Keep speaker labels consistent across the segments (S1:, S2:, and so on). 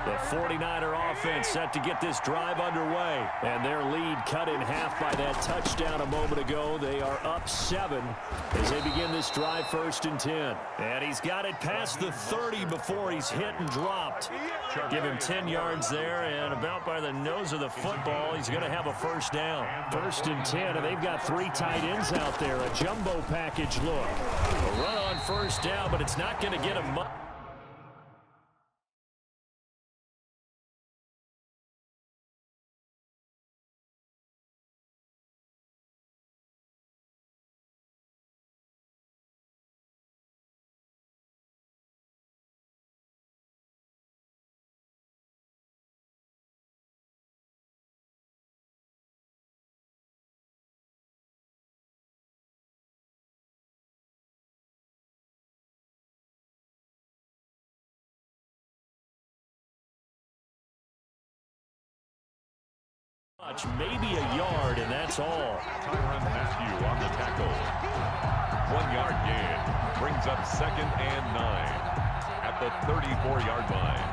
S1: The 49er offense set to get this drive underway. And their lead cut in half by that touchdown a moment ago. They are up 7 as they begin this drive 1st and 10. And he's got it past the 30 before he's hit and dropped. Give him 10 yards there, and about by the nose of the football, he's going to have a first down. 1st and 10, and they've got 3 tight ends out there. A jumbo package look. A run on first down, but it's not going to get him much. Maybe a yard, and that's all.
S2: Tyrann Mathieu on the tackle. 1 yard gain. Brings up 2nd and 9 at the 34-yard line.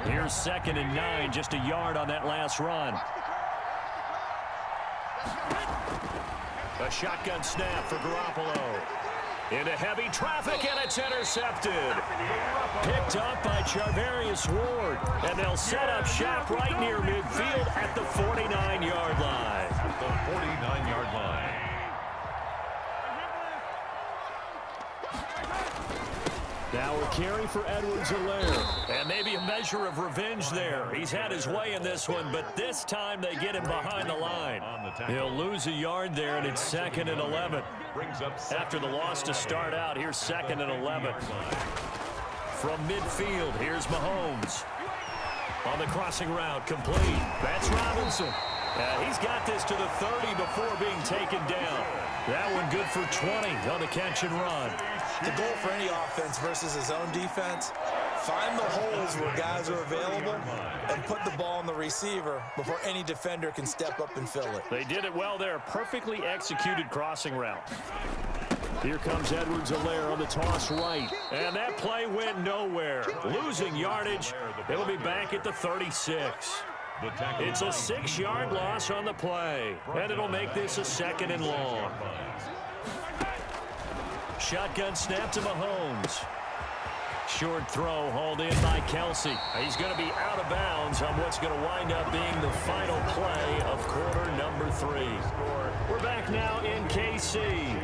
S1: Here's 2nd and 9, just a yard on that last run. A shotgun snap for Garoppolo. Into heavy traffic, and it's intercepted. Picked up by Charvarius Ward. And they'll set up shop right near midfield at the 49-yard line.
S2: At the 49-yard line.
S1: Now a carry for Edwards-Helaire. And maybe a measure of revenge there. He's had his way in this one, but this time they get him behind the line. He'll lose a yard there, and it's 2nd and 11. After the loss to start out, here's 2nd and 11. From midfield, here's Mahomes. On the crossing route, complete. That's Robinson. He's got this to the 30 before being taken down. That one good for 20 on the catch and run.
S3: The goal for any offense versus his own defense, find the holes where guys are available and put the ball on the receiver before any defender can step up and fill it.
S1: They did it well there. Perfectly executed crossing route. Here comes Edwards-Helaire on the toss right. And that play went nowhere. Losing yardage. It'll be back at the 36. It's a 6-yard loss on the play. And it'll make this a 2nd and long. Shotgun snap to Mahomes. Short throw hauled in by Kelsey. He's going to be out of bounds on what's going to wind up being the final play of quarter number 3. We're back now in KC.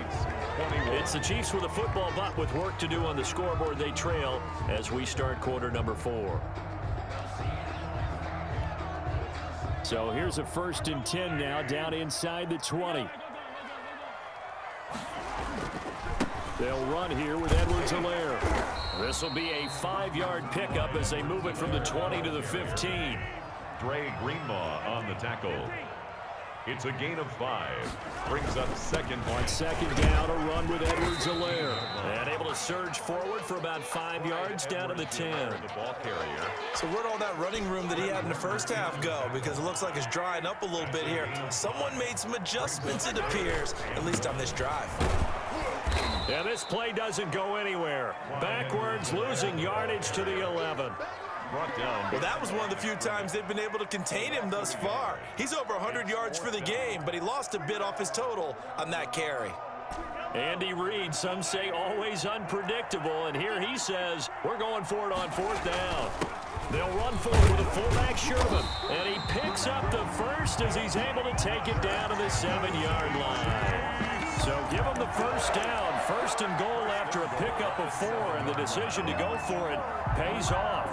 S1: It's the Chiefs with a football, but with work to do on the scoreboard, they trail as we start quarter number 4. So here's a 1st and 10 now, down inside the 20. They'll run here with Edwards-Helaire. This will be a 5-yard pickup as they move it from the 20 to the 15.
S2: Dre Greenlaw on the tackle. It's a gain of 5. Brings up 2nd.
S1: On 2nd down, a run with Edwards-Helaire. And able to surge forward for about 5 yards down to the 10.
S2: The ball carrier.
S3: So where'd all that running room that he had in the first half go? Because it looks like it's drying up a little bit here. Someone made some adjustments, it appears, at least on this drive.
S1: And this play doesn't go anywhere. Backwards, losing yardage to the 11.
S3: Well, that was one of the few times they've been able to contain him thus far. He's over 100 yards for the game, but he lost a bit off his total on that carry.
S1: Andy Reid, some say always unpredictable, and here he says, we're going for it on 4th down. They'll run forward with a fullback Sherman, and he picks up the first as he's able to take it down to the 7-yard line. So give him the first down, 1st and goal after a pickup of 4, and the decision to go for it pays off.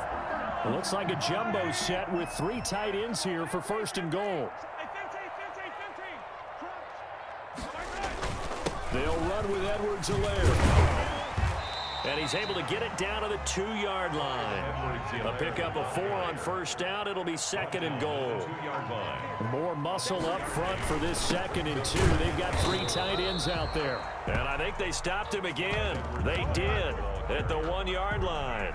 S1: It looks like a jumbo set with 3 tight ends here for 1st and goal. They'll run with Edwards-Helaire. And he's able to get it down to the 2-yard line. A pickup of 4 on 1st down. It'll be 2nd and goal. More muscle up front for this 2nd and 2. They've got 3 tight ends out there. And I think they stopped him again. They did at the 1-yard line.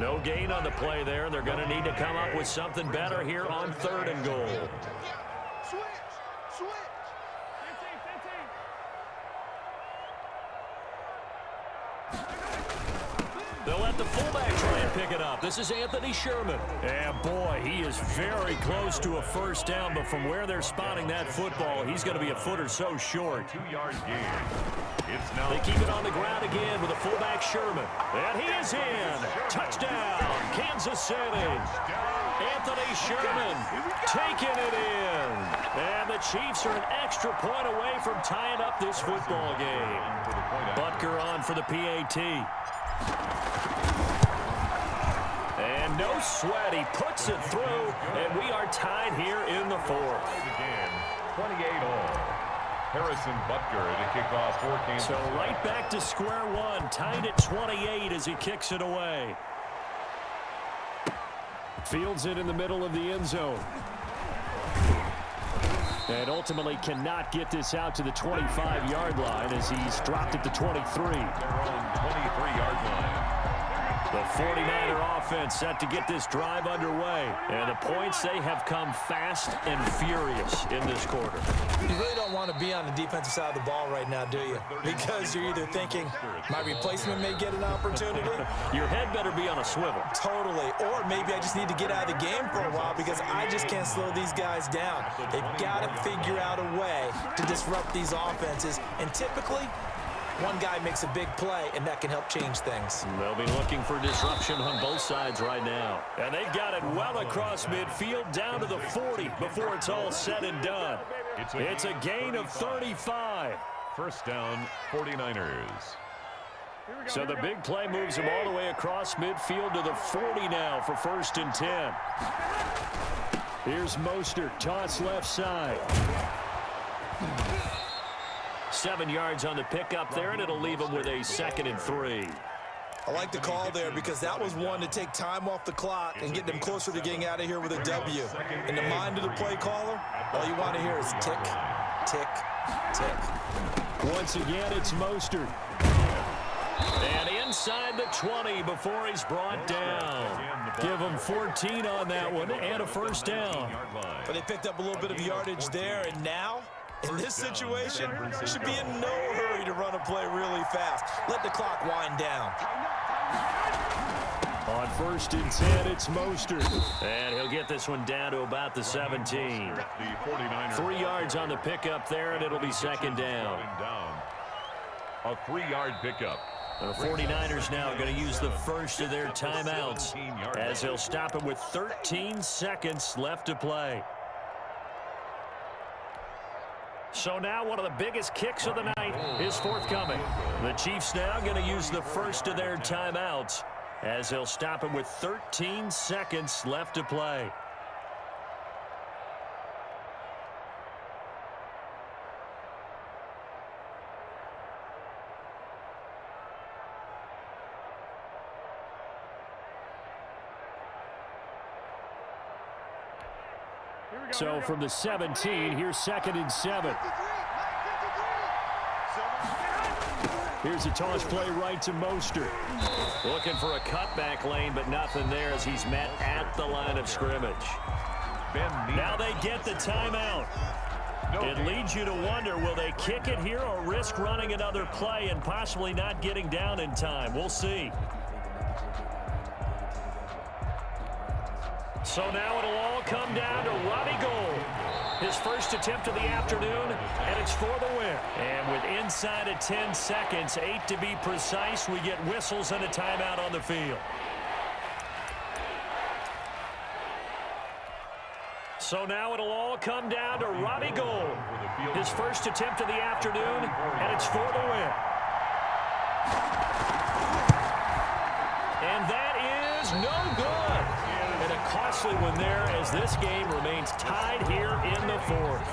S1: No gain on the play there. They're going to need to come up with something better here on 3rd and goal. They'll let the fullback try and pick it up. This is Anthony Sherman. And, boy, he is very close to a first down, but from where they're spotting that football, he's going to be a foot or so short.
S2: 2-yard gain. It's now
S1: They keep it on the ground again with a fullback Sherman. And he is in. Touchdown, Kansas City. Anthony Sherman taking it in. And the Chiefs are an extra point away from tying up this football game. Butker on for the PAT. And no sweat. He puts it through, and we are tied here in the fourth.
S2: Again, 28-all. Harrison Butker to kick off for Kansas.
S1: So right back to square one, tied at 28 as he kicks it away. Fields it in the middle of the end zone. And ultimately cannot get this out to the 25-yard line as he's dropped at the 23.
S2: Their own 23-yard line.
S1: The 49er offense set to get this drive underway. And the points, they have come fast and furious in this quarter.
S3: You really don't want to be on the defensive side of the ball right now, do you? Because you're either thinking, my replacement may get an opportunity.
S1: Your head better be on a swivel.
S3: Totally. Or maybe I just need to get out of the game for a while because I just can't slow these guys down. They've got to figure out a way to disrupt these offenses. And typically, one guy makes a big play, and that can help change things.
S1: They'll be looking for disruption on both sides right now. And they've got it well across midfield down to the 40 before it's all said and done. It's a gain of 35.
S2: First down, 49ers.
S1: So the big play moves him all the way across midfield to the 40 now for 1st and 10. Here's Mostert, toss left side. 7 yards on the pickup there, and it'll leave him with a 2nd and 3.
S3: I like the call there because that was one to take time off the clock and get them closer to getting out of here with a W. In the mind of the play caller, all you want to hear is tick, tick, tick.
S1: Once again, it's Mostert. And inside the 20 before he's brought down. Give him 14 on that one and a first down.
S3: But they picked up a little bit of yardage there, and now, in this situation, should be in no hurry to run a play really fast. Let the clock wind down.
S1: On 1st and 10, it's Mostert. And he'll get this one down to about the 17. 3 yards on the pickup there, and it'll be 2nd down.
S2: A 3-yard pickup.
S1: The 49ers now going to use the first of their timeouts as they'll stop him with 13 seconds left to play. So now one of the biggest kicks of the night is forthcoming. The Chiefs now going to use the first of their timeouts as they'll stop him with 13 seconds left to play. So from the 17, here's 2nd and 7. Here's a toss play right to Mostert. Looking for a cutback lane, but nothing there as he's met at the line of scrimmage. Now they get the timeout. It leads you to wonder, will they kick it here or risk running another play and possibly not getting down in time? We'll see. So now it'll all come down to Robbie Gould. His first attempt of the afternoon, and it's for the win. And with inside of 10 seconds, 8 to be precise, we get whistles and a timeout on the field. So now it'll all come down to Robbie Gould. His first attempt of the afternoon, and it's for the win. And that is no good. And a costly one there as this game remains tied here in the fourth.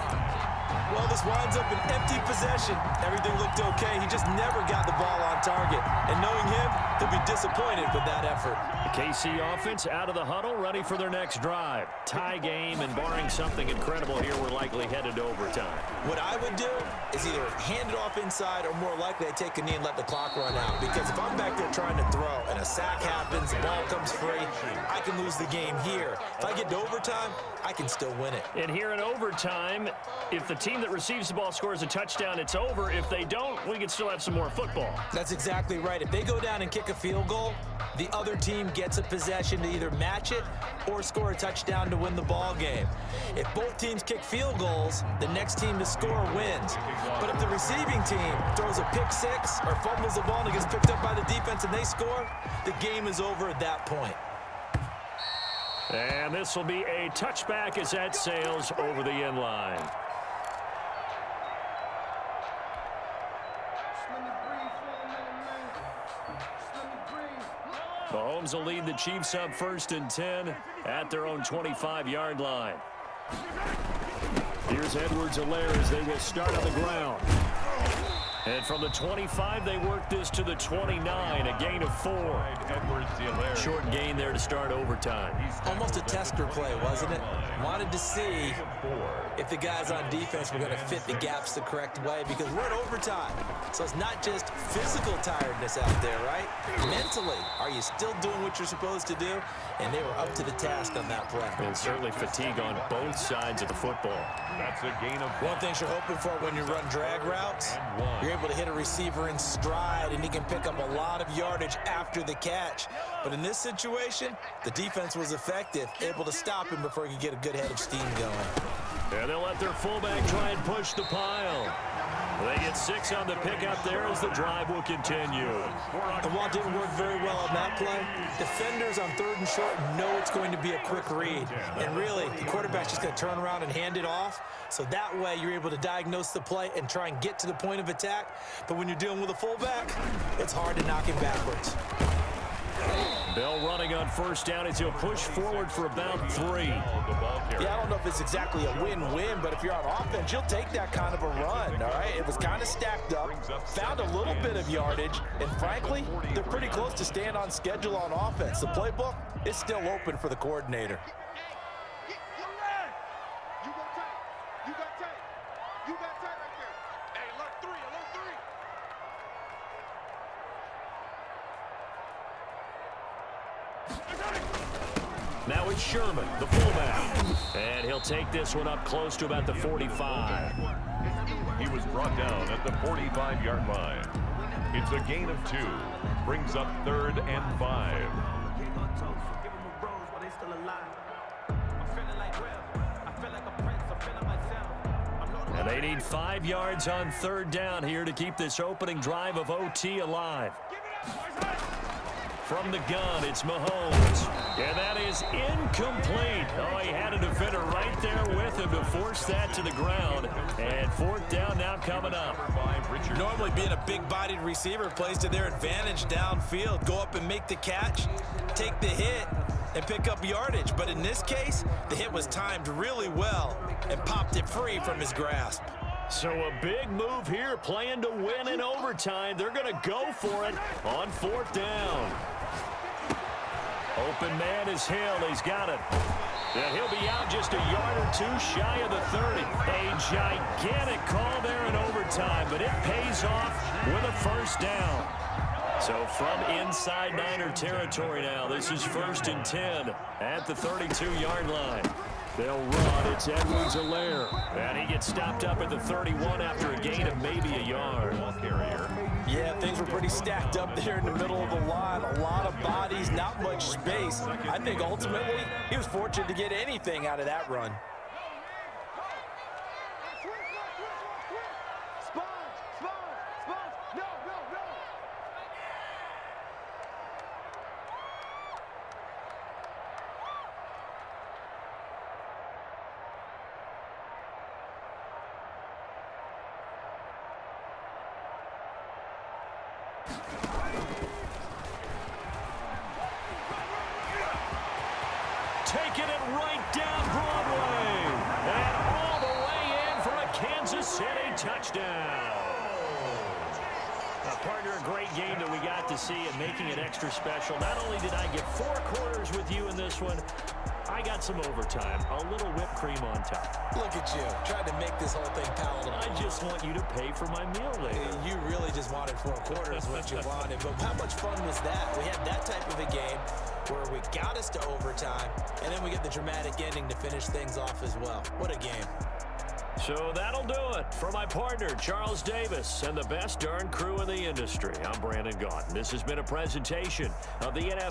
S3: Well, this winds up an empty possession. Everything looked okay. He just never got the ball on target. And knowing him, he'll be disappointed with that effort.
S1: The KC offense out of the huddle, ready for their next drive. Tie game, and barring something incredible here, we're likely headed to overtime.
S3: What I would do is either hand it off inside or more likely I take a knee and let the clock run out. Because if I'm back there trying to throw and a sack happens, the ball comes free, I can lose the game here. If I get to overtime, I can still win it.
S1: And here in overtime, if the team that receives the ball scores a touchdown, it's over. If they don't, we can still have some more football.
S3: That's exactly right. If they go down and kick a field goal, the other team gets a possession to either match it or score a touchdown to win the ball game. If both teams kick field goals, the next team to score wins. But if the receiving team throws a pick six or fumbles the ball and it gets picked up by the defense and they score, the game is over at that point.
S1: And this will be a touchback as that sails over the end line. Mahomes will lead the Chiefs up 1st and 10 at their own 25-yard line. Here's Edwards-Helaire as they will start on the ground. And from the 25, they work this to the 29, a gain of 4. Short gain there to start overtime.
S3: Almost a tester play, wasn't it? Wanted to see if the guys on defense were going to fit the gaps the correct way, because we're in overtime. So it's not just physical tiredness out there, right? Mentally, are you still doing what you're supposed to do? And they were up to the task on that play.
S1: And certainly fatigue on both sides of the football.
S2: That's a gain of 1.
S3: One thing you're hoping for when you run drag routes, you're able to hit a receiver in stride, and he can pick up a lot of yardage after the catch. But in this situation, the defense was effective, able to stop him before he could get a good head of steam going.
S1: And they'll let their fullback try and push the pile. They get 6 on the pickup there as the drive will continue.
S3: And while it didn't work very well on that play, defenders on 3rd and short know it's going to be a quick read. And really, the quarterback's just going to turn around and hand it off. So that way, you're able to diagnose the play and try and get to the point of attack. But when you're dealing with a fullback, it's hard to knock him backwards.
S1: Bell running on 1st down as he'll push forward for about 3.
S3: Yeah, I don't know if it's exactly a win-win, but if you're on offense, you'll take that kind of a run, all right? It was kind of stacked up, found a little bit of yardage, and frankly, they're pretty close to staying on schedule on offense. The playbook is still open for the coordinator.
S1: Now it's Sherman, the fullback. And he'll take this one up close to about the 45.
S2: He was brought down at the 45-yard line. It's a gain of 2. Brings up 3rd and 5.
S1: And they need 5 yards on 3rd down here to keep this opening drive of OT alive. From the gun, it's Mahomes. And that is incomplete. Oh, he had a defender right there with him to force that to the ground. And 4th down now coming up.
S3: Normally being a big-bodied receiver plays to their advantage downfield. Go up and make the catch, take the hit, and pick up yardage. But in this case, the hit was timed really well and popped it free from his grasp.
S1: So a big move here, playing to win in overtime. They're going to go for it on 4th down. Open man is Hill. He's got it. And he'll be out just a yard or 2 shy of the 30. A gigantic call there in overtime, but it pays off with a 1st down. So from inside Niner territory now, this is 1st and 10 at the 32-yard line. They'll run. It's Edwards-Helaire. And he gets stopped up at the 31 after a gain of maybe a yard.
S3: Yeah, things were pretty stacked up there in the middle of the line. A lot of bodies, not much space. I think ultimately he was fortunate to get anything out of that run.
S1: Taking it right down Broadway. And all the way in for a Kansas City touchdown. Partner, a great game that we got to see and making it extra special. Not only did I get 4 quarters with you in this one, I got some overtime, a little whipped cream on top.
S3: Look at you, trying to make this whole thing palatable.
S1: I just want you to pay for my meal later.
S3: You really just wanted 4 quarters, what you wanted. But how much fun was that? We had that type of a game. where we got us to overtime, and then we get the dramatic ending to finish things off as well. What a game.
S1: So that'll do it for my partner, Charles Davis, and the best darn crew in the industry. I'm Brandon Gaudin. This has been a presentation of the NFL.